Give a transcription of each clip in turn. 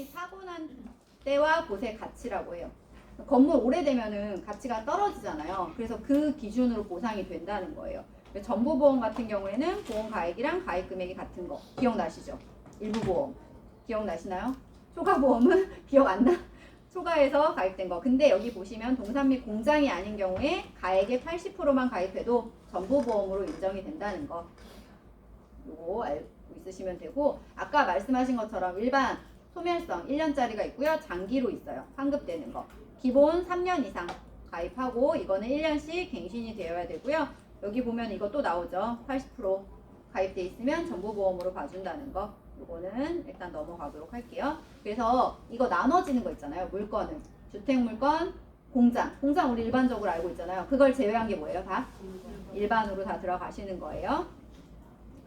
사고 난 때와 곳의 가치라고 해요. 건물 오래되면은 가치가 떨어지잖아요. 그래서 그 기준으로 보상이 된다는 거예요. 전부보험 같은 경우에는 보험 가액이랑 가입 금액이 같은 거 기억나시죠? 일부 보험 기억나시나요? 초과보험은 기억 안 나? 초과해서 가입된 거. 근데 여기 보시면 동산 및 공장이 아닌 경우에 가액의 80%만 가입해도 전부보험으로 인정이 된다는 거. 요거 알고 있으시면 되고, 아까 말씀하신 것처럼 일반 소멸성 1년짜리가 있고요. 장기로 있어요. 환급되는 거. 기본 3년 이상 가입하고 이거는 1년씩 갱신이 되어야 되고요. 여기 보면 이거 또 나오죠. 80% 가입돼 있으면 전부보험으로 봐준다는 거. 이거는 일단 넘어가도록 할게요. 그래서 이거 나눠지는 거 있잖아요. 물건은. 주택물건, 공장. 공장 우리 일반적으로 알고 있잖아요. 그걸 제외한 게 뭐예요? 다? 일반으로 다 들어가시는 거예요.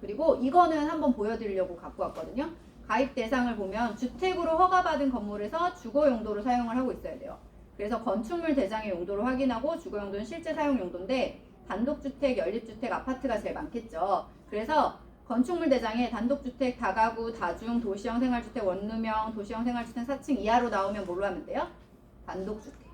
그리고 이거는 한번 보여드리려고 갖고 왔거든요. 가입 대상을 보면 주택으로 허가받은 건물에서 주거 용도로 사용을 하고 있어야 돼요. 그래서 건축물 대장의 용도를 확인하고 주거 용도는 실제 사용 용도인데 단독주택, 연립주택, 아파트가 제일 많겠죠. 그래서 건축물 대장에 단독주택, 다가구, 다중, 도시형 생활주택, 원룸형, 도시형 생활주택 4층 이하로 나오면 뭘로 하면 돼요? 단독주택.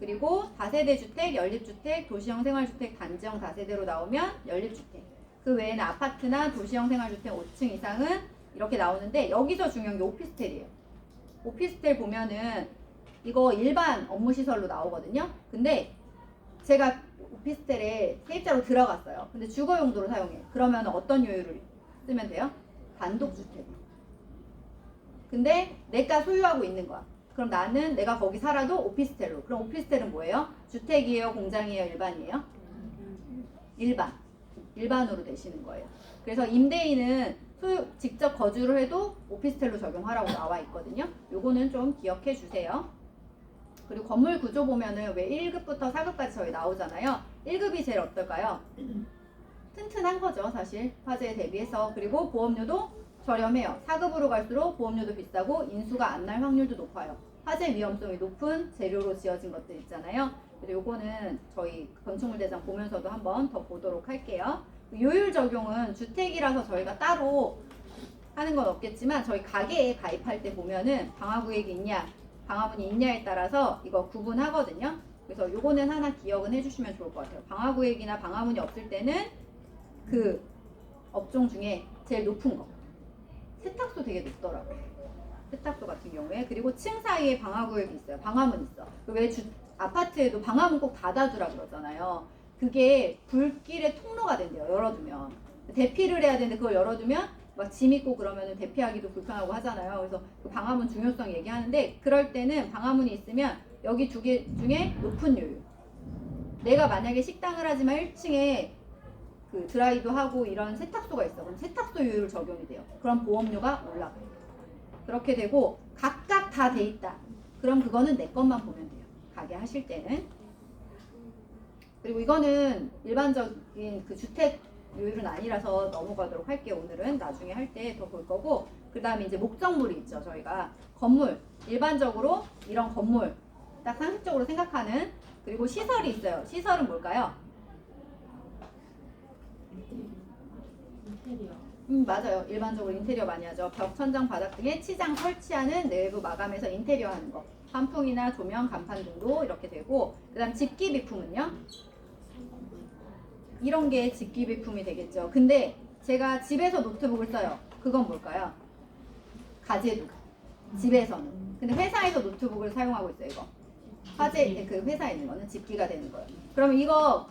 그리고 다세대주택, 연립주택, 도시형 생활주택, 단지형 다세대로 나오면 연립주택. 그 외에는 아파트나 도시형 생활주택 5층 이상은 이렇게 나오는데 여기서 중요한 게 오피스텔이에요. 오피스텔 보면은 이거 일반 업무시설로 나오거든요. 근데 제가 오피스텔에 세입자로 들어갔어요. 근데 주거 용도로 사용해. 그러면 어떤 요율을 쓰면 돼요? 단독주택. 근데 내가 소유하고 있는 거야. 그럼 나는 내가 거기 살아도 오피스텔로. 그럼 오피스텔은 뭐예요? 주택이에요? 공장이에요? 일반이에요? 일반으로 되시는 거예요. 그래서 임대인은 직접 거주를 해도 오피스텔로 적용하라고 나와 있거든요. 요거는 좀 기억해 주세요. 그리고 건물 구조 보면은 왜 1급부터 4급까지 저희 나오잖아요. 1급이 제일 어떨까요? 튼튼한 거죠, 사실. 화재에 대비해서. 그리고 보험료도 저렴해요. 4급으로 갈수록 보험료도 비싸고 인수가 안 날 확률도 높아요. 화재 위험성이 높은 재료로 지어진 것들 있잖아요. 그래서 요거는 저희 건축물 대장 보면서도 한번 더 보도록 할게요. 요율 적용은 주택이라서 저희가 따로 하는 건 없겠지만 저희 가게에 가입할 때 보면은 방화구역이 있냐, 방화문이 있냐에 따라서 이거 구분하거든요. 그래서 요거는 하나 기억은 해주시면 좋을 것 같아요. 방화구역이나 방화문이 없을 때는 그 업종 중에 제일 높은 거. 세탁소 되게 높더라고요. 세탁소 같은 경우에. 그리고 층 사이에 방화구역이 있어요. 방화문 있어. 왜 아파트에도 방화문 꼭 닫아두라 그러잖아요. 그게 불길의 통로가 된대요. 열어두면. 대피를 해야 되는데 그걸 열어두면 막 짐 있고 그러면 대피하기도 불편하고 하잖아요. 그래서 그 방화문 중요성 얘기하는데 그럴 때는 방화문이 있으면 여기 두 개 중에 높은 요율. 내가 만약에 식당을 하지만 1층에 그 드라이도 하고 이런 세탁소가 있어. 그럼 세탁소 요율 적용이 돼요. 그럼 보험료가 올라가요. 그렇게 되고 각각 다 돼 있다. 그럼 그거는 내 것만 보면 돼요. 가게 하실 때는. 그리고 이거는 일반적인 그 주택 요율은 아니라서 넘어가도록 할게요. 오늘은 나중에 할 때 더 볼 거고, 그 다음에 이제 목적물이 있죠. 저희가 건물, 일반적으로 이런 건물 딱 상식적으로 생각하는, 그리고 시설이 있어요. 시설은 뭘까요? 맞아요. 일반적으로 인테리어 많이 하죠. 벽, 천장, 바닥 등에 치장 설치하는 내부 마감해서 인테리어 하는 거. 환풍이나 조명, 간판 등도 이렇게 되고, 그 다음 집기비품은요? 이런 게 집기비품이 되겠죠. 근데 제가 집에서 노트북을 써요. 그건 뭘까요? 가재도. 집에서는. 근데 회사에서 노트북을 사용하고 있어요. 이거. 화재, 그 회사에 있는 거는 집기가 되는 거예요. 그러면 이거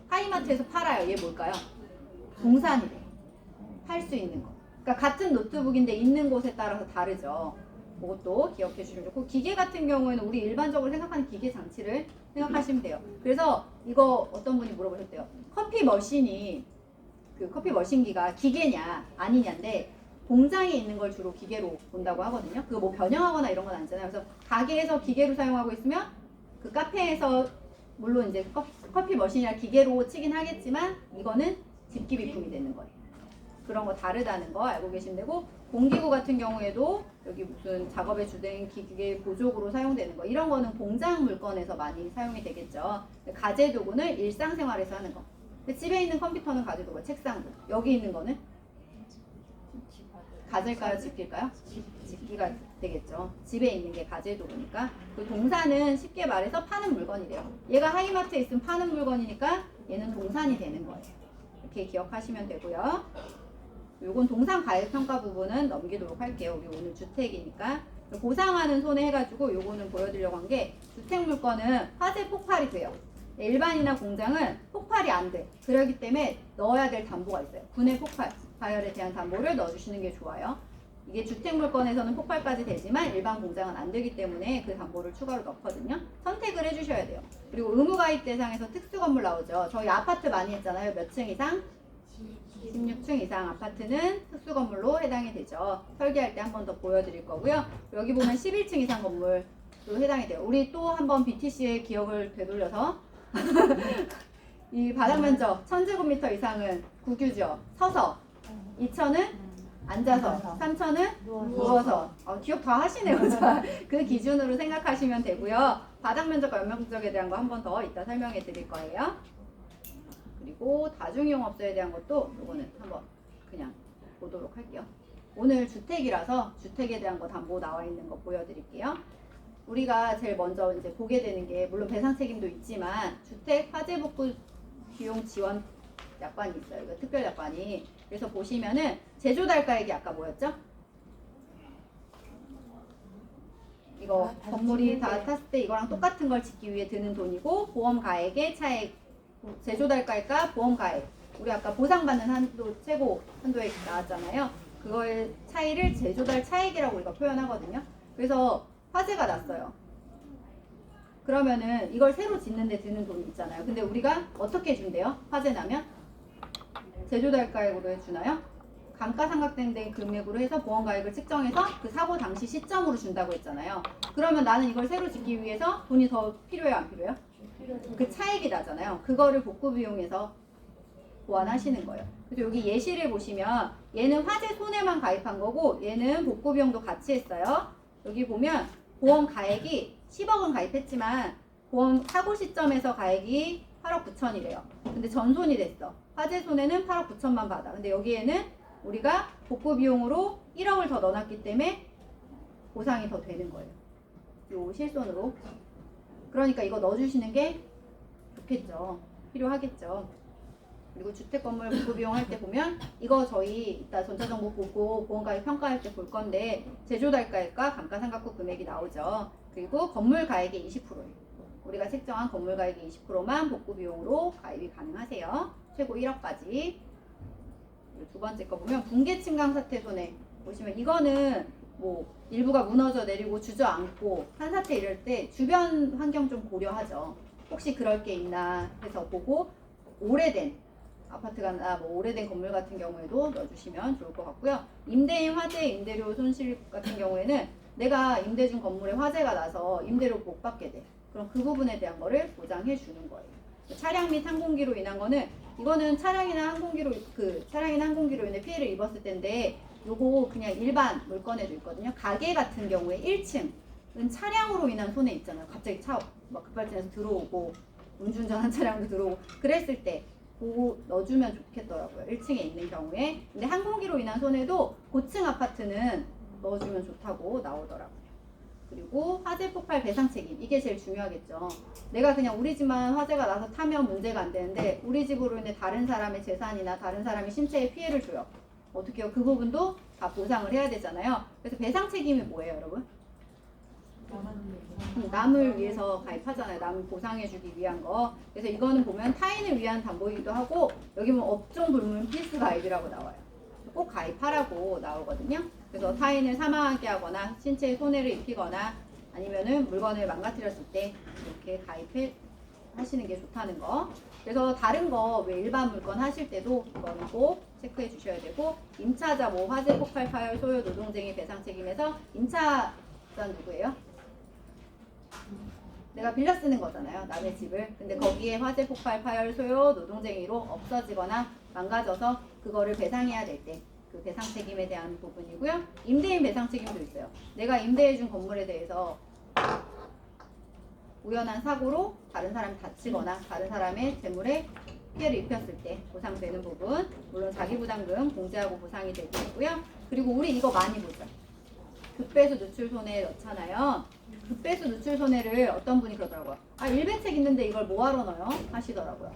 하이마트에서 팔아요. 얘 뭘까요? 동산이래. 할 수 있는 거. 그러니까 같은 노트북인데 있는 곳에 따라서 다르죠. 그것도 기억해 주시면 좋고, 기계 같은 경우에는 우리 일반적으로 생각하는 기계 장치를 생각하시면 돼요. 그래서 이거 어떤 분이 물어보셨대요. 커피 머신이, 그 커피 머신기가 기계냐 아니냐인데 공장에 있는 걸 주로 기계로 본다고 하거든요. 그거 뭐 변형하거나 이런 건 아니잖아요. 그래서 가게에서 기계로 사용하고 있으면 그 카페에서 물론 이제 커피 머신이나 기계로 치긴 하겠지만 이거는 집기비품이 되는 거예요. 그런 거 다르다는 거 알고 계시면 되고, 공기구 같은 경우에도 여기 무슨 작업에 주된 기계 보조구로 사용되는 거, 이런 거는 공장 물건에서 많이 사용이 되겠죠. 가재도구는 일상생활에서 하는 거. 집에 있는 컴퓨터는 가재도구, 책상도. 여기 있는 거는 가재일까요? 집기일까요? 집기가 되겠죠. 집에 있는 게 가재도구니까. 그 동산은 쉽게 말해서 파는 물건이래요. 얘가 하이마트에 있으면 파는 물건이니까 얘는 동산이 되는 거예요. 이렇게 기억하시면 되고요. 요건 동산 가액평가 부분은 넘기도록 할게요. 우리 오늘 주택이니까. 보상하는 손해 해가지고 요거는 보여드리려고 한 게 주택 물건은 화재 폭발이 돼요. 일반이나 공장은 폭발이 안 돼. 그렇기 때문에 넣어야 될 담보가 있어요. 분해 폭발, 파열에 대한 담보를 넣어주시는 게 좋아요. 이게 주택 물건에서는 폭발까지 되지만 일반 공장은 안 되기 때문에 그 담보를 추가로 넣거든요. 선택을 해주셔야 돼요. 그리고 의무가입 대상에서 특수 건물 나오죠. 저희 아파트 많이 했잖아요. 몇 층 이상? 16층 이상 아파트는 특수 건물로 해당이 되죠. 설계할 때 한 번 더 보여드릴 거고요. 여기 보면 11층 이상 건물로 해당이 돼요. 우리 또 한 번 BTC의 기억을 되돌려서 이 바닥 면적 1000제곱미터 이상은 국유죠. 서서 2000은 앉아서 3000은 누워서 기억 다 하시네요. 자, 그 기준으로 생각하시면 되고요. 바닥 면적과 연면적에 대한 거 한 번 더 이따 설명해 드릴 거예요. 그리고 다중이용업소에 대한 것도 이거는 한번 그냥 보도록 할게요. 오늘 주택이라서 주택에 대한 거 담보 나와 있는 거 보여드릴게요. 우리가 제일 먼저 이제 보게 되는 게 물론 배상 책임도 있지만 주택 화재 복구 비용 지원 약관이 있어요. 이거 특별 약관이. 그래서 보시면은 제조 달가액이 아까 뭐였죠? 이거 건물이 다 탔을 때 이거랑 똑같은 걸 짓기 위해 드는 돈이고 보험 가액의 차액, 제조 달가액과 보험 가액. 우리 아까 보상받는 한도 최고 한도액 나왔잖아요. 그거의 차이를 제조달 차액이라고 우리가 표현하거든요. 그래서 화재가 났어요. 그러면은 이걸 새로 짓는데 드는 돈이 있잖아요. 근데 우리가 어떻게 준대요? 화재 나면? 제조달가액으로 해주나요? 감가상각된 금액으로 해서 보험가액을 측정해서 그 사고 당시 시점으로 준다고 했잖아요. 그러면 나는 이걸 새로 짓기 위해서 돈이 더 필요해요? 안 필요해요? 그 차액이 나잖아요. 그거를 복구비용에서 보완하시는 거예요. 그래서 여기 예시를 보시면 얘는 화재 손해만 가입한 거고 얘는 복구비용도 같이 했어요. 여기 보면 보험 가액이 10억은 가입했지만 보험 사고 시점에서 가액이 8억 9천이래요. 근데 전손이 됐어. 화재 손해는 8억 9천만 받아. 근데 여기에는 우리가 복구 비용으로 1억을 더 넣어놨기 때문에 보상이 더 되는 거예요. 요 실손으로. 그러니까 이거 넣어주시는 게 좋겠죠. 필요하겠죠. 그리고 주택 건물 복구 비용 할 때 보면 이거 저희 이따 전차정보 보고 보험가액 평가할 때 볼 건데 제조달가액과 감가상각후 금액이 나오죠. 그리고 건물 가액의 20%예요. 우리가 책정한 건물 가액의 20%만 복구 비용으로 가입이 가능하세요. 최고 1억까지. 두 번째 거 보면 붕괴 침강 사태 손해 보시면 이거는 뭐 일부가 무너져 내리고 주저앉고 산사태 이럴 때 주변 환경 좀 고려하죠. 혹시 그럴 게 있나 해서 보고 오래된 아파트나 뭐 오래된 건물 같은 경우에도 넣어주시면 좋을 것 같고요. 임대인 화재 임대료 손실 같은 경우에는 내가 임대 준 건물에 화재가 나서 임대료 못 받게 돼. 그럼 그 부분에 대한 거를 보장해 주는 거예요. 차량 및 항공기로 인한 거는 이거는 차량이나 항공기로 인해 피해를 입었을 텐데 요거 그냥 일반 물건에도 있거든요. 가게 같은 경우에 1층은 차량으로 인한 손해 있잖아요. 갑자기 차 막 급발진해서 들어오고 음주운전한 차량도 들어오고 그랬을 때 그거 넣어주면 좋겠더라고요. 1층에 있는 경우에. 근데 항공기로 인한 손해도 고층 아파트는 넣어주면 좋다고 나오더라고요. 그리고 화재 폭발 배상 책임. 이게 제일 중요하겠죠. 내가 그냥 우리 집만 화재가 나서 타면 문제가 안 되는데 우리 집으로 인해 다른 사람의 재산이나 다른 사람의 신체에 피해를 줘요. 어떻게 해요? 그 부분도 다 보상을 해야 되잖아요. 그래서 배상 책임이 뭐예요, 여러분? 남을 위해서 가입하잖아요. 남을 보상해주기 위한 거. 그래서 이거는 보면 타인을 위한 담보이기도 하고 여기 보면 업종 불문 필수 가입이라고 나와요. 꼭 가입하라고 나오거든요. 그래서 타인을 사망하게 하거나 신체에 손해를 입히거나 아니면은 물건을 망가뜨렸을 때 이렇게 가입해 하시는 게 좋다는 거. 그래서 다른 거 왜 일반 물건 하실 때도 이거는 꼭 체크해 주셔야 되고 임차자 뭐 화재 폭발 파열 소요 노동쟁이 배상 책임에서 임차자 누구예요? 내가 빌려 쓰는 거잖아요. 남의 집을. 근데 거기에 화재 폭발 파열 소요 노동쟁이로 없어지거나 망가져서 그거를 배상해야 될 때 그 배상 책임에 대한 부분이고요. 임대인 배상 책임도 있어요. 내가 임대해준 건물에 대해서 우연한 사고로 다른 사람이 다치거나 다른 사람의 재물에 피해를 입혔을 때 보상되는 부분. 물론 자기부담금 공제하고 보상이 되고 있고요. 그리고 우리 이거 많이 보죠. 급배수 누출 손해 넣잖아요. 급배수 누출 손해를 어떤 분이 그러더라고요. 아, 일배책 있는데 이걸 뭐하러 넣어요? 하시더라고요.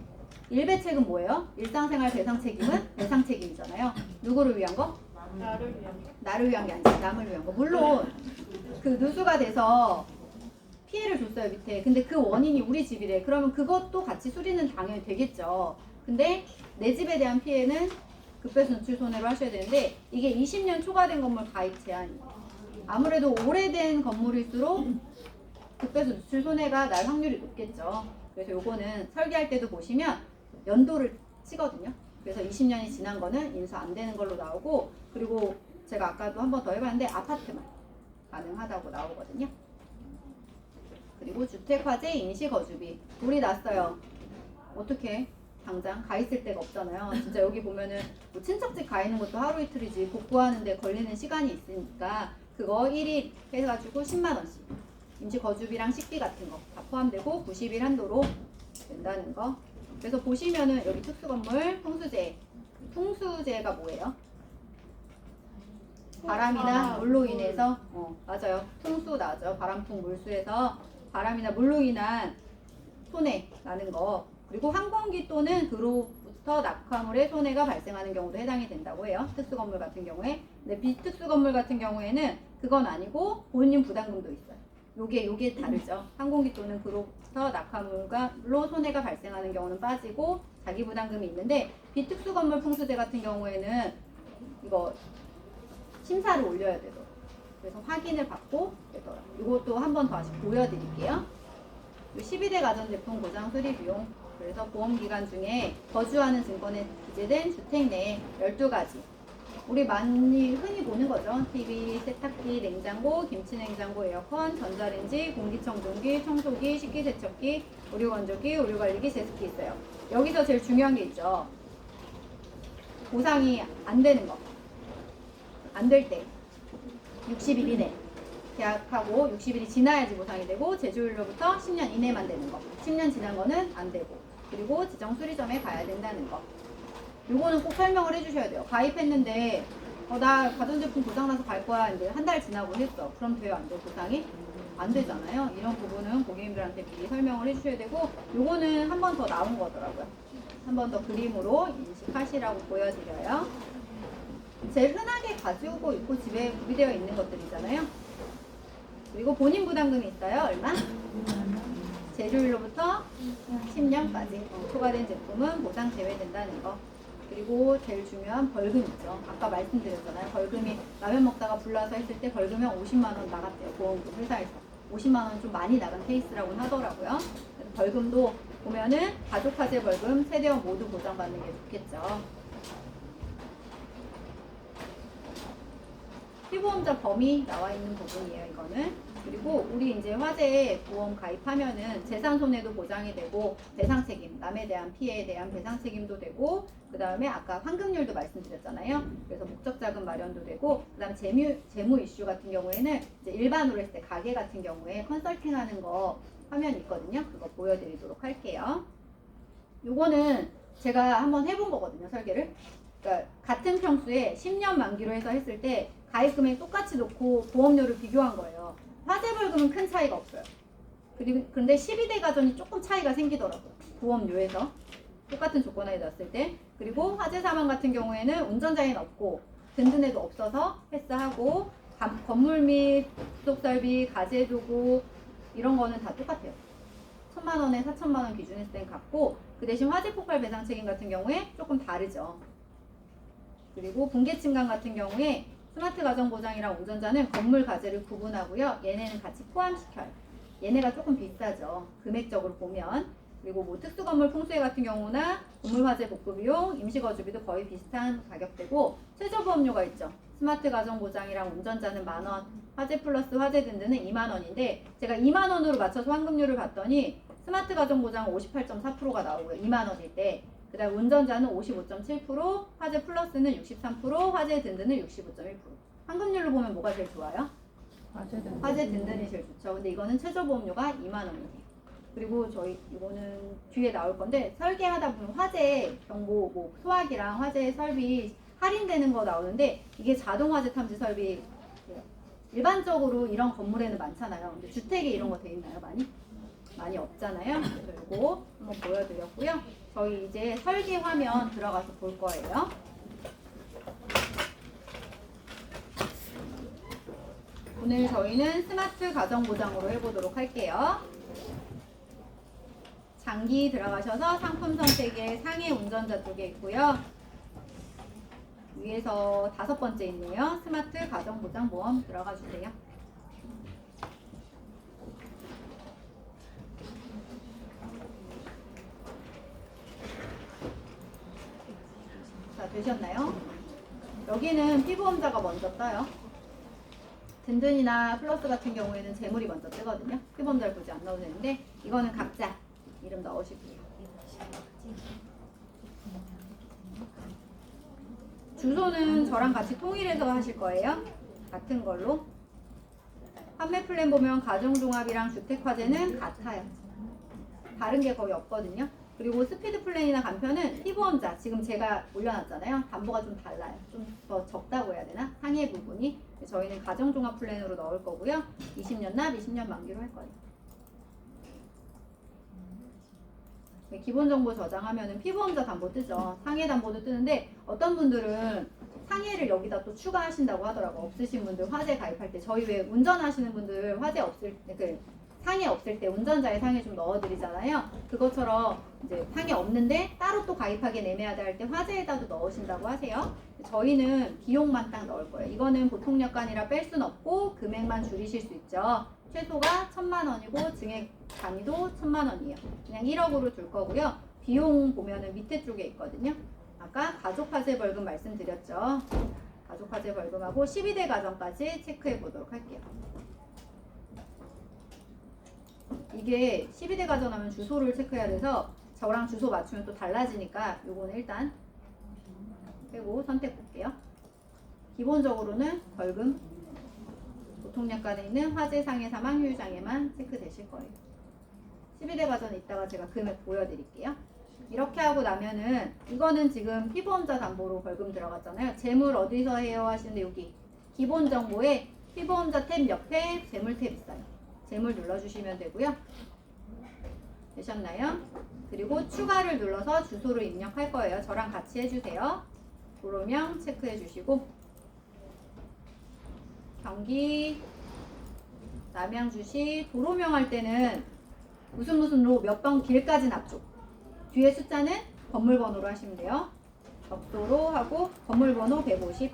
일배책은 뭐예요? 일상생활 배상 책임은 배상 책임이잖아요. 누구를 위한 거? 나를 위한 거. 나를 위한 게 아니라 남을 위한 거. 물론 그 누수가 돼서 피해를 줬어요, 밑에. 근데 그 원인이 우리 집이래. 그러면 그것도 같이 수리는 당연히 되겠죠. 근데 내 집에 대한 피해는 급배수 누출 손해로 하셔야 되는데 이게 20년 초과된 건물 가입 제한이에요. 아무래도 오래된 건물일수록 급배수 누출 손해가 날 확률이 높겠죠. 그래서 요거는 설계할 때도 보시면 연도를 치거든요. 그래서 20년이 지난 거는 인수 안 되는 걸로 나오고, 그리고 제가 아까도 한 번 더 해봤는데 아파트만 가능하다고 나오거든요. 그리고 주택화재 임시거주비. 불이 났어요. 어떻게? 당장 가 있을 데가 없잖아요. 진짜 여기 보면은 뭐 친척집 가 있는 것도 하루 이틀이지 복구하는데 걸리는 시간이 있으니까 그거 1일 해가지고 10만 원씩 임시거주비랑 식비 같은 거 다 포함되고 90일 한도로 된다는 거. 그래서 보시면은 여기 특수건물 풍수재. 풍수재가 뭐예요? 바람이나 물로 인해서 맞아요. 풍수 나죠. 바람풍 물수에서 바람이나 물로 인한 손해 나는 거. 그리고 항공기 또는 그로부터 낙하물의 손해가 발생하는 경우도 해당이 된다고 해요. 특수건물 같은 경우에. 근데 비특수건물 같은 경우에는 그건 아니고 본인 부담금도 있어요. 요게 다르죠. 항공기 또는 그로부터 낙하물로 손해가 발생하는 경우는 빠지고 자기 부담금이 있는데, 비특수건물 풍수재 같은 경우에는 이거 심사를 올려야 되더라고요. 그래서 확인을 받고 되더라고요. 이것도 한 번 다시 보여드릴게요. 12대 가전제품 고장 수리 비용. 그래서 보험기간 중에 거주하는 증권에 기재된 주택 내에 12가지. 우리 많이 흔히 보는 거죠. TV, 세탁기, 냉장고, 김치냉장고, 에어컨, 전자레인지, 공기청정기, 청소기, 식기세척기, 의료건조기, 의료관리기, 제습기 있어요. 여기서 제일 중요한 게 있죠. 보상이 안 되는 거. 안 될 때 60일 이내 계약하고 60일이 지나야지 보상이 되고, 제조일로부터 10년 이내만 되는 거. 10년 지난 거는 안 되고, 그리고 지정 수리점에 가야 된다는 거. 요거는 꼭 설명을 해주셔야 돼요. 가입했는데 나 가전제품 고장나서 갈 거야. 이제 한 달 지나고 했어. 그럼 돼요? 안 돼요? 보상이? 안 되잖아요. 이런 부분은 고객님들한테 미리 설명을 해주셔야 되고, 요거는 한 번 더 나온 거더라고요. 한 번 더 그림으로 인식하시라고 보여드려요. 제일 흔하게 가지고 있고 집에 구비되어 있는 것들이잖아요. 그리고 본인 부담금이 있어요. 얼마? 제조일로부터 10년까지 초과된 제품은 보상 제외된다는 거. 그리고 제일 중요한 벌금 있죠. 아까 말씀드렸잖아요. 벌금이 라면 먹다가 불나서 했을 때 벌금이 50만 원 나갔대요. 보험금 회사에서. 50만 원 좀 많이 나간 케이스라고 하더라고요. 그래서 벌금도 보면은 가족화재 벌금, 세대원 모두 보장받는 게 좋겠죠. 피보험자 범위 나와 있는 부분이에요, 이거는. 그리고 우리 이제 화재 보험 가입하면은 재산 손해도 보장이 되고, 배상 책임, 남에 대한 피해에 대한 배상 책임도 되고, 그 다음에 아까 환급률도 말씀드렸잖아요. 그래서 목적 자금 마련도 되고, 그 다음 재무 이슈 같은 경우에는 이제 일반으로 했을 때 가게 같은 경우에 컨설팅 하는 거 화면 있거든요. 그거 보여드리도록 할게요. 요거는 제가 한번 해본 거거든요, 설계를. 그러니까 같은 평수에 10년 만기로 해서 했을 때 가입 금액 똑같이 놓고 보험료를 비교한 거예요. 화재 벌금은 큰 차이가 없어요. 그런데 12대 가전이 조금 차이가 생기더라고요. 보험료에서 똑같은 조건에 놨을 때. 그리고 화재 사망 같은 경우에는 운전자에는 없고 든든에도 없어서 패스하고, 건물 및 부속설비, 가재도구 이런 거는 다 똑같아요. 1,000만 원에 4천만 원 기준했을 땐 같고, 그 대신 화재 폭발 배상 책임 같은 경우에 조금 다르죠. 그리고 붕괴 침강 같은 경우에 스마트 가전 보장이랑 운전자는 건물 가재를 구분하고요. 얘네는 같이 포함시켜요. 얘네가 조금 비싸죠. 금액적으로 보면. 그리고 뭐 특수건물 풍수해 같은 경우나 건물 화재 복구 비용, 임시거주비도 거의 비슷한 가격대고, 최저보험료가 있죠. 스마트 가전 보장이랑 운전자는 10,000원, 화재 플러스 화재 든든은 20,000원인데 제가 20,000원으로 맞춰서 환급률을 봤더니 스마트 가전 보장은 58.4%가 나오고요. 20,000원일 때. 그 다음 운전자는 55.7%, 화재 플러스는 63%, 화재 든든은 65.1%. 환급률로 보면 뭐가 제일 좋아요? 화재 든든이 제일 좋죠. 근데 이거는 최저보험료가 20,000원이에요. 그리고 저희 이거는 뒤에 나올 건데, 설계하다 보면 화재 경보, 뭐 소화기랑 화재 설비 할인되는 거 나오는데, 이게 자동 화재 탐지 설비 일반적으로 이런 건물에는 많잖아요. 근데 주택에 이런 거 돼 있나요? 많이 없잖아요. 그래서 이거 한번 보여드렸고요. 저희 이제 설계 화면 들어가서 볼 거예요. 오늘 저희는 스마트 가정 보장으로 해보도록 할게요. 장기 들어가셔서 상품 선택에 상해 운전자 쪽에 있고요. 위에서 5번째 있네요. 스마트 가정 보장 보험 들어가 주세요. 자, 되셨나요? 여기는 피보험자가 먼저 떠요. 든든이나 플러스 같은 경우에는 재물이 먼저 뜨거든요. 피보험자를 굳이 안 넣어도 되는데 이거는 각자 이름 넣으시고요. 주소는 저랑 같이 통일해서 하실 거예요. 같은 걸로. 판매 플랜 보면 가정종합이랑 주택화재는 같아요. 다른 게 거의 없거든요. 그리고 스피드 플랜이나 간편은 피보험자, 지금 제가 올려놨잖아요. 담보가 좀 달라요. 좀 더 적다고 해야 되나? 상해 부분이. 저희는 가정종합 플랜으로 넣을 거고요. 20년 납, 20년 만기로 할 거예요. 기본 정보 저장하면은 피보험자 담보 뜨죠. 상해 담보도 뜨는데 어떤 분들은 상해를 여기다 또 추가하신다고 하더라고. 없으신 분들 화재 가입할 때 저희 왜 운전하시는 분들 화재 없을 때 상해 없을 때 운전자의 상해 좀 넣어드리잖아요. 그것처럼 이제 상해 없는데 따로 또 가입하게 내매야 할 때 화재에다도 넣으신다고 하세요. 저희는 비용만 딱 넣을 거예요. 이거는 보통 약관이라 뺄 순 없고 금액만 줄이실 수 있죠. 최소가 1,000만 원이고 증액 단위도 1,000만 원이에요. 그냥 1억으로 둘 거고요. 비용 보면은 밑에 쪽에 있거든요. 아까 가족화재 벌금 말씀드렸죠. 가족화재 벌금하고 12대 가정까지 체크해 보도록 할게요. 이게 12대 가정하면 주소를 체크해야 돼서 저랑 주소 맞추면 또 달라지니까 요거는 일단 빼고 선택 볼게요. 기본적으로는 벌금, 보통약관에 있는 화재, 상해, 사망, 휴유장애만 체크되실 거예요. 12대 가전 이따가 제가 금액 보여드릴게요. 이렇게 하고 나면은 이거는 지금 피보험자 담보로 벌금 들어갔잖아요. 재물 어디서 해요 하시는데 여기 기본 정보에 피보험자 탭 옆에 재물 탭 있어요. 재물 눌러주시면 되고요. 되셨나요? 그리고 추가를 눌러서 주소를 입력할 거예요. 저랑 같이 해주세요. 도로명 체크해 주시고 경기 남양주시 도로명 할 때는 무슨 로 몇 번 길까지는 앞쪽 뒤에 숫자는 건물 번호로 하시면 돼요. 덕도로 하고 건물 번호 150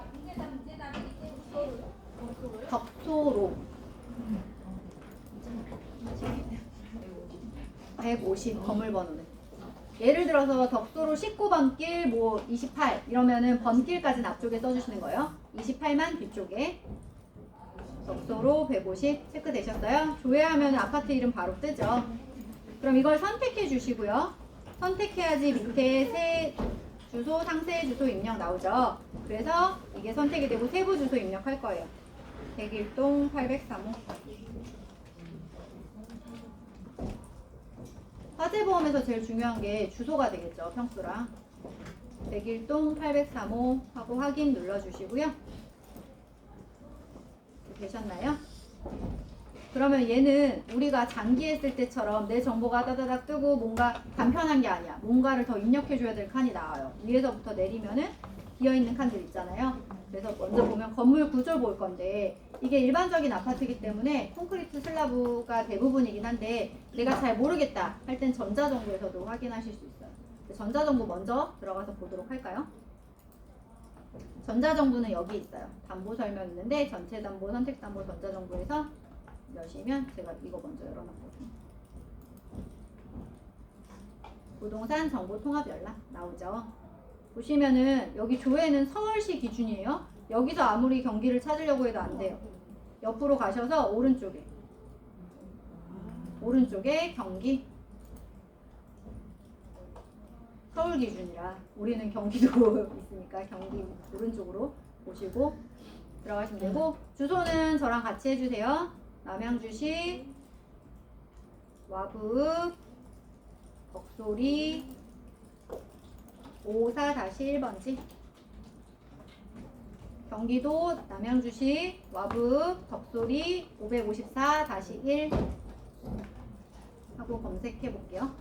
덕도로 150 건물 번호는 예를 들어서 덕도로 19번 길 뭐 28 이러면은 번길까지는 앞쪽에 써주시는 거예요. 28만 뒤쪽에 덕도로 150 체크되셨어요? 조회하면 아파트 이름 바로 뜨죠. 그럼 이걸 선택해 주시고요. 선택해야지 밑에 새 주소, 상세 주소 입력 나오죠. 그래서 이게 선택이 되고 세부 주소 입력할 거예요. 101동 803호. 화재보험에서 제일 중요한 게 주소가 되겠죠. 평수랑. 101동 803호 하고 확인 눌러주시고요. 되셨나요? 그러면 얘는 우리가 장기 했을 때처럼 내 정보가 따다닥 뜨고 뭔가 간편한 게 아니야. 뭔가를 더 입력해줘야 될 칸이 나와요. 위에서부터 내리면은 비어있는 칸들 있잖아요. 그래서 먼저 보면 건물 구조 볼 건데 이게 일반적인 아파트이기 때문에 콘크리트 슬라브가 대부분이긴 한데 내가 잘 모르겠다 할 땐 전자정보에서도 확인하실 수 있어요. 전자정보 먼저 들어가서 보도록 할까요? 전자정보는 여기 있어요. 담보 설명 있는데 전체 담보, 선택 담보, 전자정보에서 여시면 제가 이거 먼저 열어놨거든요. 부동산 정보 통합 연락 나오죠. 보시면은 여기 조회는 서울시 기준이에요. 여기서 아무리 경기를 찾으려고 해도 안 돼요. 옆으로 가셔서 오른쪽에 경기 서울 기준이라 우리는 경기도 있으니까 경기 오른쪽으로 보시고 들어가시면 되고 주소는 저랑 같이 해주세요. 남양주시 와부 덕소리 54-1번지 경기도 남양주시 와북 덕소리 554-1 하고 검색해 볼게요.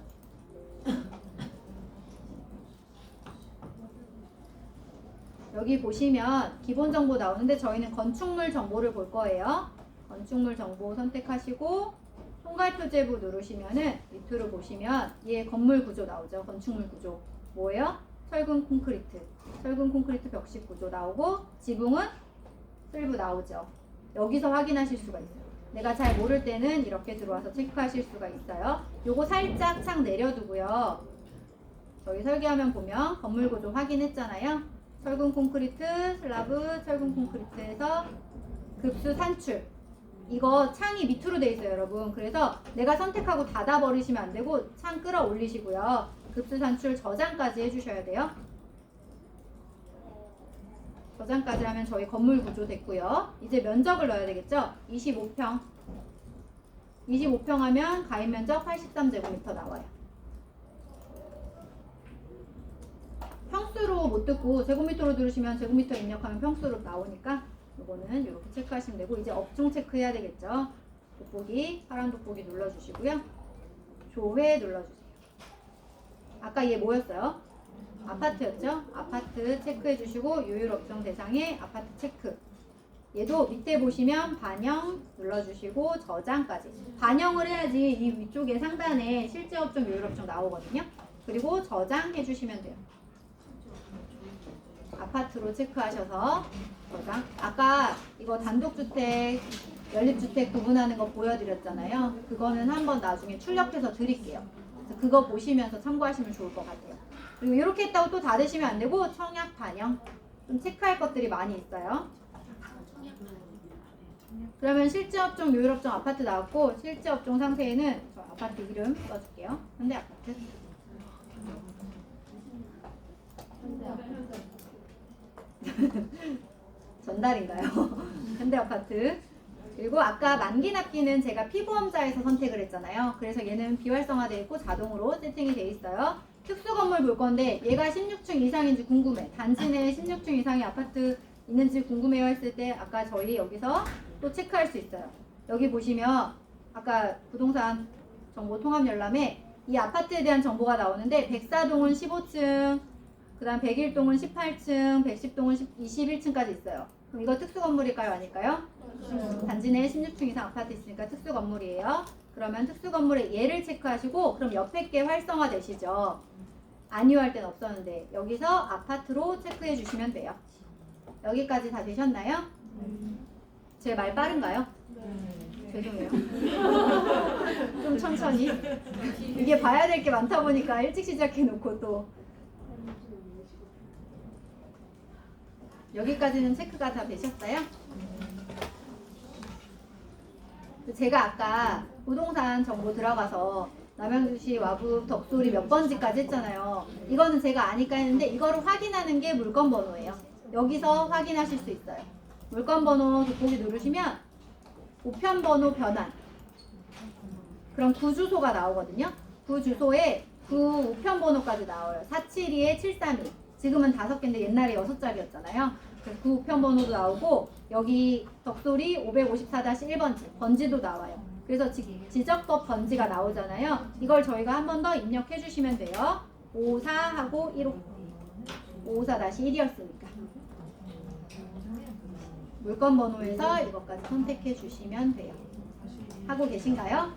여기 보시면 기본 정보 나오는데 저희는 건축물 정보를 볼 거예요. 건축물 정보 선택하시고 총괄표제부 누르시면은 밑으로 보시면 얘 건물 구조 나오죠. 건축물 구조 뭐예요? 철근 콘크리트, 철근 콘크리트 벽식 구조 나오고 지붕은 슬브 나오죠. 여기서 확인하실 수가 있어요. 내가 잘 모를 때는 이렇게 들어와서 체크하실 수가 있어요. 요거 살짝 창 내려두고요. 저희 설계화면 보면 건물 구조 확인했잖아요. 철근 콘크리트, 슬라브, 철근 콘크리트에서 급수 산출. 이거 창이 밑으로 돼 있어요, 여러분. 그래서 내가 선택하고 닫아 버리시면 안 되고 창 끌어 올리시고요. 급수 산출 저장까지 해주셔야 돼요. 저장까지 하면 저희 건물 구조 됐고요. 이제 면적을 넣어야 되겠죠? 25평. 25평 하면 가입 면적 83제곱미터 나와요. 평수로 못 듣고 제곱미터로 들으시면 제곱미터 입력하면 평수로 나오니까 이거는 이렇게 체크하시면 되고 이제 업종 체크해야 되겠죠. 돋보기, 파란 돋보기 눌러주시고요. 조회 눌러주세요. 아까 얘 뭐였어요? 아파트였죠? 아파트 체크해 주시고 요율 업종 대상에 아파트 체크. 얘도 밑에 보시면 반영 눌러주시고 저장까지. 반영을 해야지 이 위쪽에 상단에 실제 업종, 요율 업종 나오거든요. 그리고 저장해 주시면 돼요. 아파트로 체크하셔서 저장. 아까 이거 단독주택, 연립주택 구분하는 거 보여드렸잖아요. 그거는 한번 나중에 출력해서 드릴게요. 그래서 그거 보시면서 참고하시면 좋을 것 같아요. 그리고 이렇게 했다고 또 닫으시면 안 되고 청약 반영 좀 체크할 것들이 많이 있어요. 그러면 실제 업종, 요율 업종 아파트 나왔고 실제 업종 상세에는 저 아파트 이름 써줄게요. 현대아파트. 전달인가요? 현대아파트. 그리고 아까 만기 납기는 제가 피보험자에서 선택을 했잖아요. 그래서 얘는 비활성화되어 있고 자동으로 세팅이 되어 있어요. 특수 건물 볼 건데 얘가 16층 이상인지 궁금해. 단지 내에 16층 이상의 아파트 있는지 궁금해요 했을 때 아까 저희 여기서 또 체크할 수 있어요. 여기 보시면 아까 부동산 정보 통합 열람에 이 아파트에 대한 정보가 나오는데 104동은 15층, 그 다음 101동은 18층, 110동은 21층까지 있어요. 그럼 이거 특수 건물일까요? 아닐까요? 단지 내에 16층 이상 아파트 있으니까 특수 건물이에요. 그러면 특수 건물의 얘를 체크하시고 그럼 옆에 게 활성화 되시죠? 아니요 할 때는 없었는데 여기서 아파트로 체크해 주시면 돼요. 여기까지 다 되셨나요? 제 말 빠른가요? 죄송해요. 좀 천천히. 이게 봐야 될 게 많다 보니까 일찍 시작해 놓고 또 여기까지는 체크가 다 되셨어요? 제가 아까 부동산 정보 들어가서 남양주시 와북 덕소리 몇 번지까지 했잖아요. 이거는 제가 아니까 했는데 이거를 확인하는 게 물건 번호예요. 여기서 확인하실 수 있어요. 물건 번호 돋보기 누르시면 우편 번호 변환. 그럼 구주소가 나오거든요. 구 주소에 구 우편 번호까지 나와요. 472에 732. 지금은 5개인데 옛날에 6자리였잖아요. 그래서 구 우편 번호도 나오고 여기 덕소리 554-1번지 번지도 나와요. 그래서 지적법 번지가 나오잖아요. 이걸 저희가 한 번 더 입력해 주시면 돼요. 54하고 15. 554-1이었으니까. 물건 번호에서 이것까지 선택해 주시면 돼요. 하고 계신가요?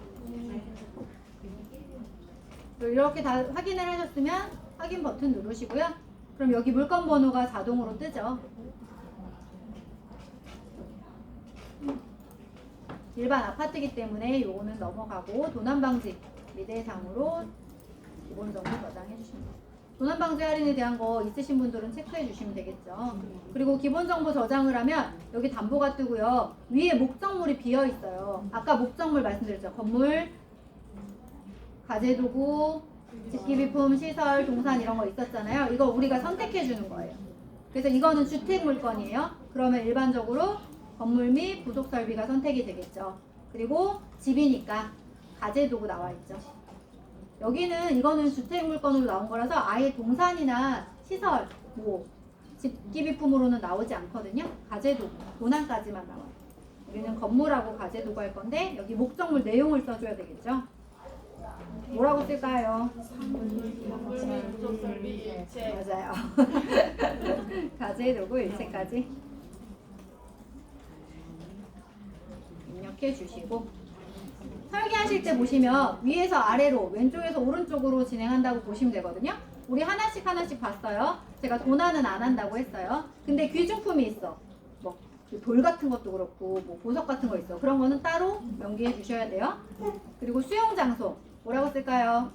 이렇게 다 확인을 하셨으면 확인 버튼 누르시고요. 그럼 여기 물건 번호가 자동으로 뜨죠. 일반 아파트이기 때문에 요거는 넘어가고 도난방지 미대상으로 기본 정보 저장해 주시면 돼요. 도난방지 할인에 대한 거 있으신 분들은 체크해 주시면 되겠죠. 그리고 기본 정보 저장을 하면 여기 담보가 뜨고요. 위에 목적물이 비어 있어요. 아까 목적물 말씀드렸죠. 건물, 가재도구, 집기비품, 시설, 동산 이런 거 있었잖아요. 이거 우리가 선택해 주는 거예요. 그래서 이거는 주택 물건이에요. 그러면 일반적으로 건물 및 부속 설비가 선택이 되겠죠. 그리고 집이니까 가재도구 나와 있죠. 여기는 이거는 주택 물건으로 나온 거라서 아예 동산이나 시설, 뭐 직기비품으로는 나오지 않거든요. 가재도구, 도난까지만 나와요. 우리는 건물하고 가재도구 할 건데 여기 목적물 내용을 써줘야 되겠죠. 뭐라고 쓸까요? 맞아요. 가재도구 일체까지 입력해 주시고 설계하실 때 보시면 위에서 아래로 왼쪽에서 오른쪽으로 진행한다고 보시면 되거든요. 우리 하나씩 봤어요. 제가 도난은 안 한다고 했어요. 근데 귀중품이 있어. 뭐 돌 같은 것도 그렇고 뭐 보석 같은 거 있어. 그런 거는 따로 명기해 주셔야 돼요. 그리고 수용 장소 뭐라고 쓸까요?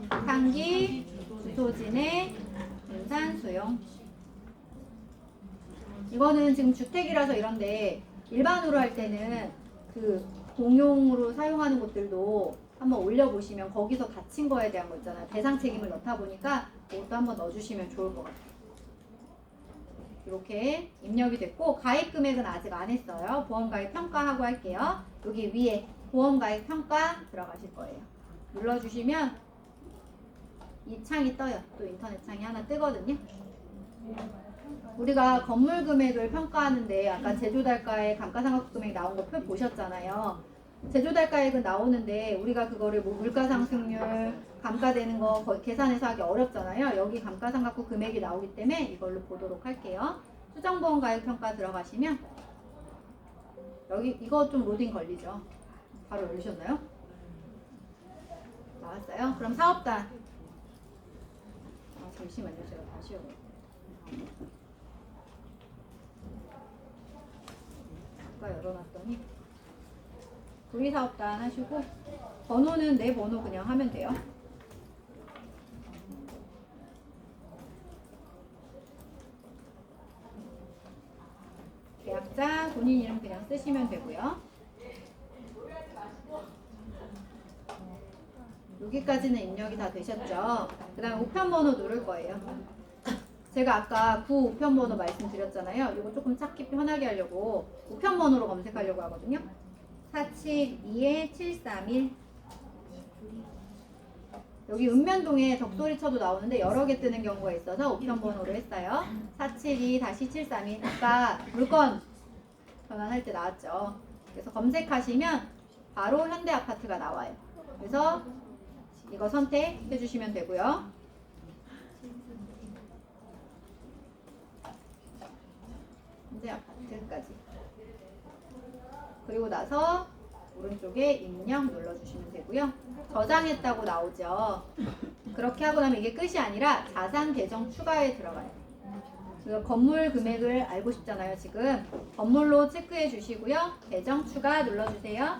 상기, 주소진의 분산 수용. 이거는 지금 주택이라서 이런데 일반으로 할 때는 그 공용으로 사용하는 곳들도 한번 올려보시면 거기서 닫힌 거에 대한 거 있잖아요. 대상 책임을 넣다 보니까 그것도 한번 넣어주시면 좋을 것 같아요. 이렇게 입력이 됐고 가입 금액은 아직 안 했어요. 보험가입 평가하고 할게요. 여기 위에 보험가입 평가 들어가실 거예요. 눌러주시면 이 창이 떠요. 또 인터넷 창이 하나 뜨거든요. 우리가 건물 금액을 평가하는데 아까 제조달가액, 감가상각부 금액 나온 거 표 보셨잖아요. 제조달가액은 나오는데 우리가 그거를 뭐 물가상승률, 감가되는 거 계산해서 하기 어렵잖아요. 여기 감가상각부 금액이 나오기 때문에 이걸로 보도록 할게요. 수정보험가액 평가 들어가시면 여기 이거 좀 로딩 걸리죠. 바로 열리셨나요? 나왔어요? 그럼 사업단. 잠시만요. 제가 다시 열어요. 아까 열어놨더니 구리사업단 하시고 번호는 내 번호 그냥 하면 돼요. 계약자, 본인 이름 그냥 쓰시면 되고요. 여기까지는 입력이 다 되셨죠? 그 다음에 우편번호 누를 거예요. 제가 아까 구 우편번호 말씀드렸잖아요. 이거 조금 찾기 편하게 하려고 우편번호로 검색하려고 하거든요. 472-731 여기 읍면동에 덕소리 쳐도 나오는데 여러 개 뜨는 경우가 있어서 우편번호로 했어요. 472-731 아까 물건 전환할 때 나왔죠. 그래서 검색하시면 바로 현대아파트가 나와요. 그래서 이거 선택해 주시면 되고요. 현대아파트까지. 그리고 나서 오른쪽에 입력 눌러주시면 되고요. 저장했다고 나오죠. 그렇게 하고 나면 이게 끝이 아니라 자산 계정 추가에 들어가요. 건물 금액을 알고 싶잖아요. 지금 건물로 체크해 주시고요. 계정 추가 눌러주세요.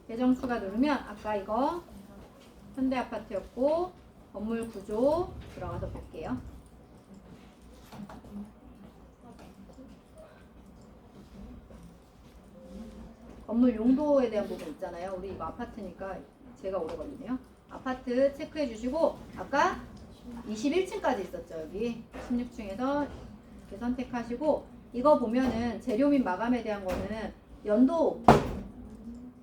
계정 추가 누르면 아까 이거 현대아파트였고 건물 구조 들어가서 볼게요. 건물 용도에 대한 부분 있잖아요. 우리 이거 아파트니까 제가 오래 걸리네요. 아파트 체크해 주시고 아까 21층까지 있었죠. 여기 16층에서 이렇게 선택하시고 이거 보면은 재료 및 마감에 대한 거는 연도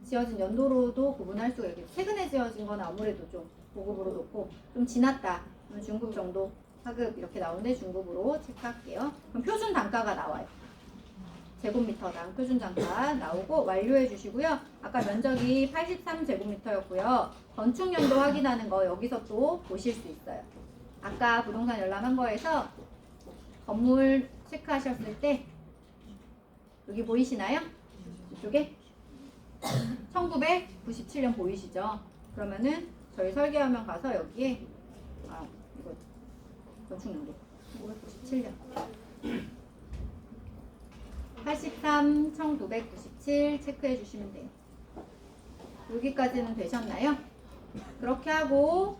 지어진 연도로도 구분할 수가 있고 최근에 지어진 건 아무래도 좀 고급으로 놓고 좀 지났다 그러면 중급 정도 하급 이렇게 나오는데 중급으로 체크할게요. 그럼 표준 단가가 나와요. 제곱미터당 표준 단가 나오고 완료해 주시고요. 아까 면적이 83제곱미터였고요. 건축 연도 확인하는 거 여기서 또 보실 수 있어요. 아까 부동산 열람한 거에서 건물 체크하셨을 때 여기 보이시나요? 이쪽에 1997년 보이시죠? 그러면은 저희 설계화면 가서 여기에 이거 건축연도 1997년 83, 1997 체크해 주시면 돼요. 여기까지는 되셨나요? 그렇게 하고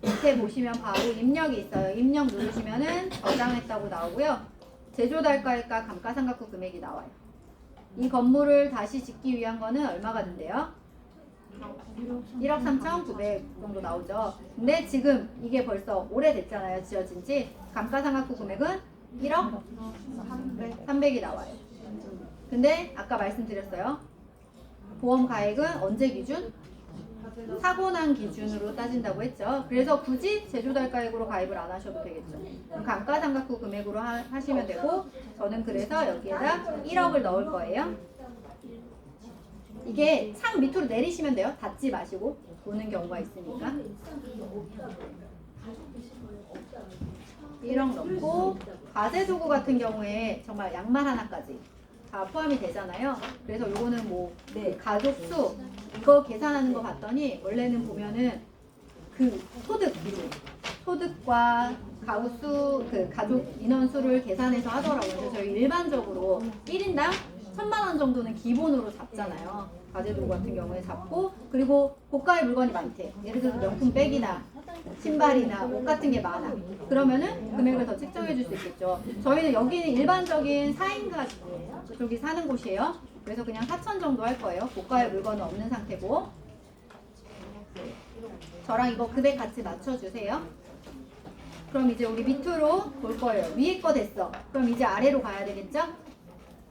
밑에 보시면 바로 입력이 있어요. 입력 누르시면은 저장했다고 나오고요. 제조달가액과 감가상각부 금액이 나와요. 이 건물을 다시 짓기 위한 거는 얼마가 된대요? 1억 3,900 정도 나오죠. 근데 지금 이게 벌써 오래됐잖아요. 지어진 지. 감가상각부 금액은 1억 300이 나와요. 근데 아까 말씀드렸어요. 보험 가액은 언제 기준? 사고 난 기준으로 따진다고 했죠. 그래서 굳이 제조달가액으로 가입을 안 하셔도 되겠죠. 감가상각후 금액으로 하시면 되고, 저는 그래서 여기에다 1억을 넣을 거예요. 이게 창 밑으로 내리시면 돼요. 닫지 마시고 보는 경우가 있으니까. 1억 넣고, 과세도구 같은 경우에 정말 양말 하나까지 다 포함이 되잖아요. 그래서 요거는 뭐 가족 수 이거 계산하는 거 봤더니 원래는 보면은 그 소득 기준, 소득과 가구수 그 가족 인원수를 계산해서 하더라고요. 그래서 저희 일반적으로 1인당 1,000만 원 정도는 기본으로 잡잖아요. 과제도구 같은 경우에 잡고, 그리고 고가의 물건이 많대. 예를 들어서 명품백이나 신발이나 옷 같은 게 많아. 그러면은 금액을 더 책정해 줄 수 있겠죠. 저희는 여기는 일반적인 4인 가족이 사는 곳이에요. 그래서 그냥 4,000 정도 할 거예요. 고가의 물건은 없는 상태고. 저랑 이거 금액 같이 맞춰주세요. 그럼 이제 우리 밑으로 볼 거예요. 위에 거 됐어. 그럼 이제 아래로 가야 되겠죠?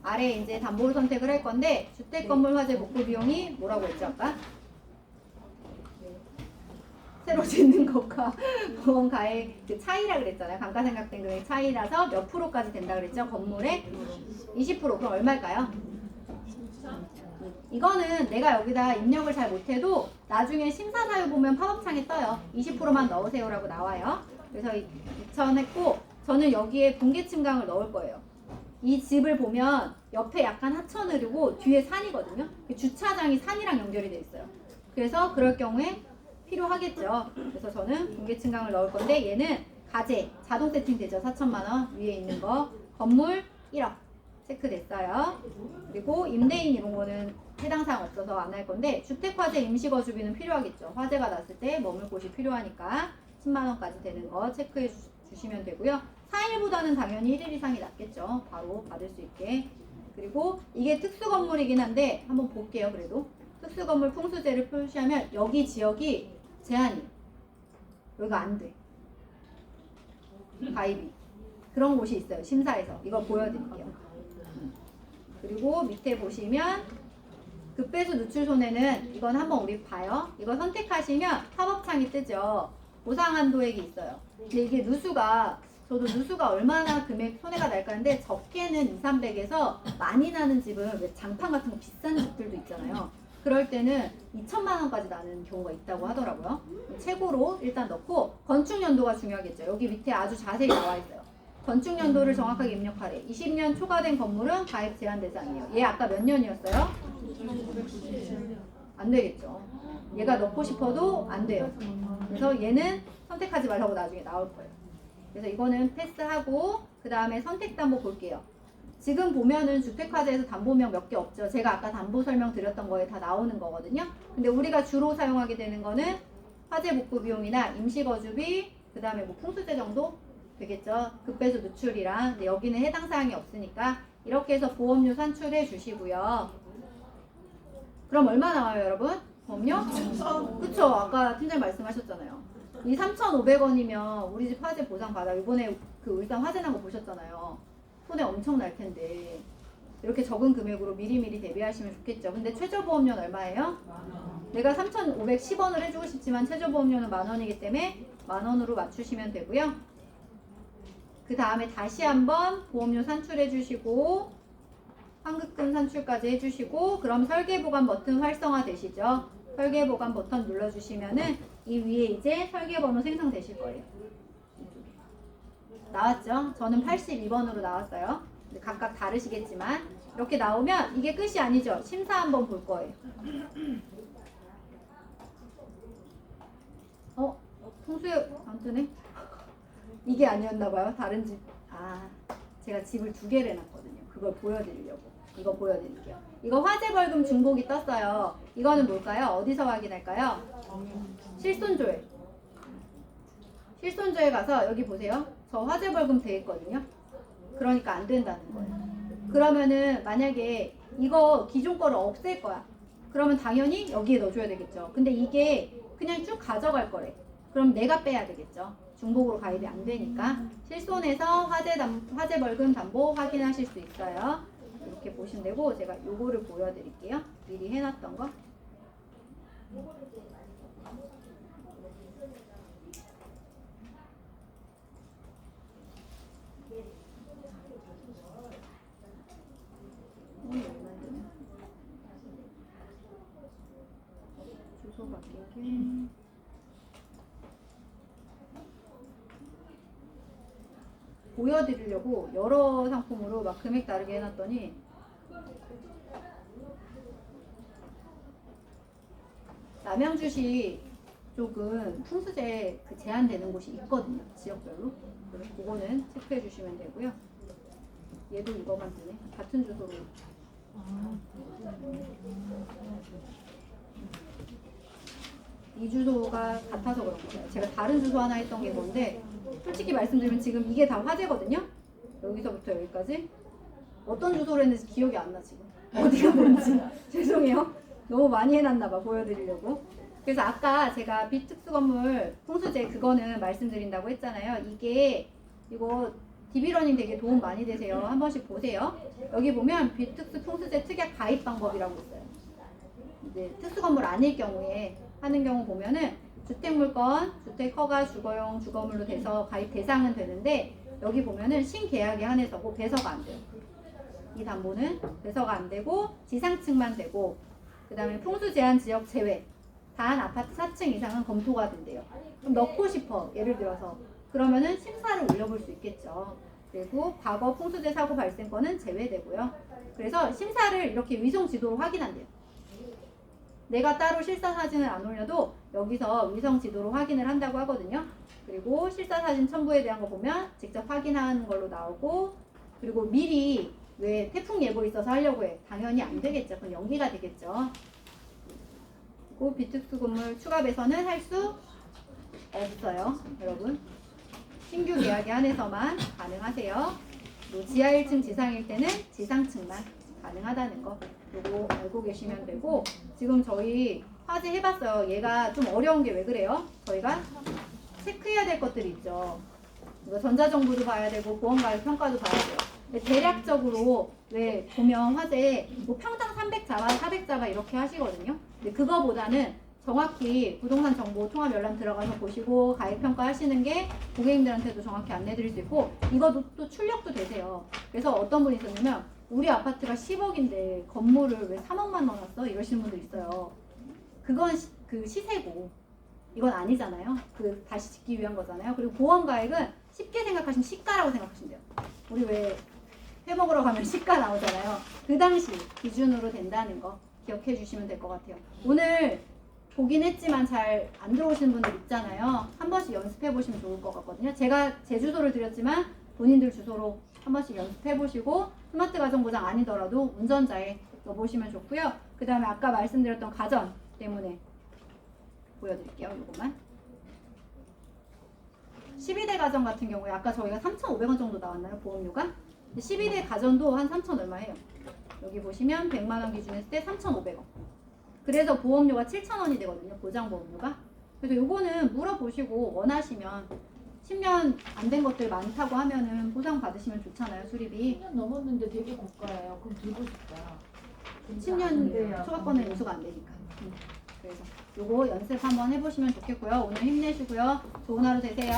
아래 이제 담보를 선택을 할 건데, 주택건물 화재 복구 비용이 뭐라고 했죠 아까? 새로 짓는 것과 보험 가액 그 차이라 그랬잖아요. 감가상각된 금액 차이라서 몇 프로까지 된다 그랬죠? 건물에 20%. 그럼 얼마일까요? 이거는 내가 여기다 입력을 잘 못해도 나중에 심사사유 보면 팝업창에 떠요. 20%만 넣으세요라고 나와요. 그래서 2,000 했고, 저는 여기에 분기침강을 넣을 거예요. 이 집을 보면 옆에 약간 하천으로고 뒤에 산이거든요. 주차장이 산이랑 연결이 돼 있어요. 그래서 그럴 경우에 필요하겠죠. 그래서 저는 분기침강을 넣을 건데, 얘는 가제 자동 세팅 되죠. 4,000만 원 위에 있는 거. 건물 1억 체크됐어요. 그리고 임대인 이런 거는 해당 사항 없어서 안 할 건데, 주택화재 임시거주비는 필요하겠죠. 화재가 났을 때 머물 곳이 필요하니까 10만 원까지 되는 거 체크해 주시면 되고요. 4일보다는 당연히 1일 이상이 낫겠죠. 바로 받을 수 있게. 그리고 이게 특수 건물이긴 한데 한번 볼게요. 그래도 특수 건물 풍수제를 표시하면 여기 지역이 제한이, 여기가 안 돼. 가입이. 그런 곳이 있어요. 심사에서. 이거 보여드릴게요. 그리고 밑에 보시면 급배수 누출 손해는, 이건 한번 우리 봐요. 이거 선택하시면 팝업창이 뜨죠. 보상 한도액이 있어요. 근데 이게 누수가, 저도 누수가 얼마나 금액 손해가 날까 하는데, 적게는 2, 300에서 많이 나는 집은 왜 장판 같은 거 비싼 집들도 있잖아요. 그럴 때는 2,000만 원까지 나는 경우가 있다고 하더라고요. 최고로 일단 넣고, 건축 연도가 중요하겠죠. 여기 밑에 아주 자세히 나와 있어요. 건축 연도를 정확하게 입력하래. 20년 초과된 건물은 가입 제한 대상이에요. 얘 아까 몇 년이었어요? 안 되겠죠. 얘가 넣고 싶어도 안 돼요. 그래서 얘는 선택하지 말라고 나중에 나올 거예요. 그래서 이거는 패스하고, 그 다음에 선택담보 볼게요. 지금 보면은 주택화재에서 담보명 몇 개 없죠. 제가 아까 담보 설명 드렸던 거에 다 나오는 거거든요. 근데 우리가 주로 사용하게 되는 거는 화재 복구 비용이나 임시거주비, 그 다음에 뭐 풍수제 정도 되겠죠. 급배수 누출이랑. 근데 여기는 해당 사항이 없으니까 이렇게 해서 보험료 산출해 주시고요. 그럼 얼마 나와요, 여러분? 보험료? 그쵸? 아까 팀장님 말씀하셨잖아요. 이 3,500원이면 우리 집 화재 보상 받아. 이번에 그 울산 화재 난 거 보셨잖아요. 손해 엄청 날 텐데 이렇게 적은 금액으로 미리미리 대비하시면 좋겠죠. 근데 최저보험료는 얼마예요? 내가 3,510원을 해주고 싶지만 최저보험료는 10,000원이기 때문에 10,000원으로 맞추시면 되고요. 그 다음에 다시 한번 보험료 산출해 주시고, 환급금 산출까지 해주시고, 그럼 설계보관 버튼 활성화 되시죠? 설계보관 버튼 눌러주시면은 이 위에 이제 설계번호 생성되실 거예요. 나왔죠? 저는 82번으로 나왔어요. 각각 다르시겠지만 이렇게 나오면 이게 끝이 아니죠. 심사 한번 볼 거예요. 풍수에 안 뜨네? 이게 아니었나봐요. 다른 집. 제가 집을 2개를 해놨거든요. 그걸 보여드리려고. 이거 보여드릴게요. 이거 화재벌금 중복이 떴어요. 이거는 뭘까요? 어디서 확인할까요? 실손조회. 실손조회 가서 여기 보세요. 저 화재벌금 돼 있거든요. 그러니까 안 된다는 거예요. 그러면은 만약에 이거 기존 거를 없앨 거야. 그러면 당연히 여기에 넣어줘야 되겠죠. 근데 이게 그냥 쭉 가져갈 거래. 그럼 내가 빼야 되겠죠. 중복으로 가입이 안 되니까. 실손해서 화재벌금 담보 확인하실 수 있어요. 이렇게 보시면 되고, 제가 요거를 보여드릴게요. 미리 해놨던 거. 주소 바뀌기. 보여드리려고 여러 상품으로 막 금액 다르게 해놨더니 남양주시 쪽은 풍수제 그 제한되는 곳이 있거든요. 지역별로. 그래서 그거는 체크해 주시면 되고요. 얘도 이거만 뜨네. 같은 주소로. 이 주소가 같아서 그런 거예요. 제가 다른 주소 하나 했던 게 뭔데 솔직히 말씀드리면 지금 이게 다 화제거든요. 여기서부터 여기까지 어떤 주소로 했는지 기억이 안 나 지금. 어디가 뭔지 죄송해요. 너무 많이 해놨나 봐 보여드리려고. 그래서 아까 제가 비특수 건물 풍수제 그거는 말씀드린다고 했잖아요. 이거 DB러닝 되게 도움 많이 되세요. 한 번씩 보세요. 여기 보면 비특수 풍수제 특약 가입 방법이라고 있어요. 이제 특수 건물 아닐 경우에 하는 경우 보면은 주택물건, 주택허가, 주거용, 주거물로 돼서 가입 대상은 되는데 여기 보면은 신계약에 한해서고 배서가 안 돼요. 이 담보는 배서가 안 되고 지상층만 되고 그 다음에 풍수 제한 지역 제외 단 아파트 4층 이상은 검토가 된대요. 그럼 넣고 싶어 예를 들어서 그러면은 심사를 올려볼 수 있겠죠. 그리고 과거 풍수재 사고 발생권은 제외되고요. 그래서 심사를 이렇게 위성 지도로 확인한대요. 내가 따로 실사 사진을 안 올려도 여기서 위성 지도로 확인을 한다고 하거든요. 그리고 실사 사진 첨부에 대한 거 보면 직접 확인하는 걸로 나오고 그리고 미리 왜 태풍 예보 있어서 하려고 해. 당연히 안 되겠죠. 그럼 연기가 되겠죠. 그리고 비특수 건물 추가 배선은 할 수 없어요. 여러분. 신규 계약에 한해서만 가능하세요. 지하 1층 지상일 때는 지상층만 가능하다는 거 요거 알고 계시면 되고 지금 저희 화제 해봤어요. 얘가 좀 어려운 게 왜 그래요? 저희가 체크해야 될 것들이 있죠. 이거 전자정보도 봐야 되고 보험가입 평가도 봐야 돼요. 근데 대략적으로 왜 보면 화제에 뭐 평당 300자와 400자와 이렇게 하시거든요. 근데 그거보다는 정확히 부동산 정보 통합 열람 들어가서 보시고 가입 평가 하시는 게 고객님들한테도 정확히 안내 드릴 수 있고 이것도 또 출력도 되세요. 그래서 어떤 분이 있었냐면 우리 아파트가 10억인데 건물을 왜 3억만 넣어놨어? 이러시는 분들 있어요. 그건 그 시세고 이건 아니잖아요. 그 다시 짓기 위한 거잖아요. 그리고 보험 가액은 쉽게 생각하시면 시가라고 생각하시면 돼요. 우리 왜 회 먹으러 가면 시가 나오잖아요. 그 당시 기준으로 된다는 거 기억해 주시면 될 것 같아요. 오늘 보긴 했지만 잘 안 들어오시는 분들 있잖아요. 한 번씩 연습해 보시면 좋을 것 같거든요. 제가 제 주소를 드렸지만 본인들 주소로 한 번씩 연습해 보시고 스마트 가정 보장 아니더라도 운전자에 넣어보시면 좋고요. 그 다음에 아까 말씀드렸던 가전 때문에 보여드릴게요. 이것만 12대 가전 같은 경우에 아까 저희가 3,500원 정도 나왔나요? 보험료가? 12대 가전도 한 3,000 얼마 해요. 여기 보시면 100만원 기준 했을 때 3,500원. 그래서 보험료가 7,000원이 되거든요. 보장보험료가. 그래서 요거는 물어보시고 원하시면 10년 안 된 것들 많다고 하면은 보상 받으시면 좋잖아요. 수리비. 10년 넘었는데 되게 고가예요. 그럼 들고 싶다. 10년 초과권은 인수가 안 되니까. 그래서 요거 연습 한번 해보시면 좋겠고요. 오늘 힘내시고요. 좋은 하루 되세요.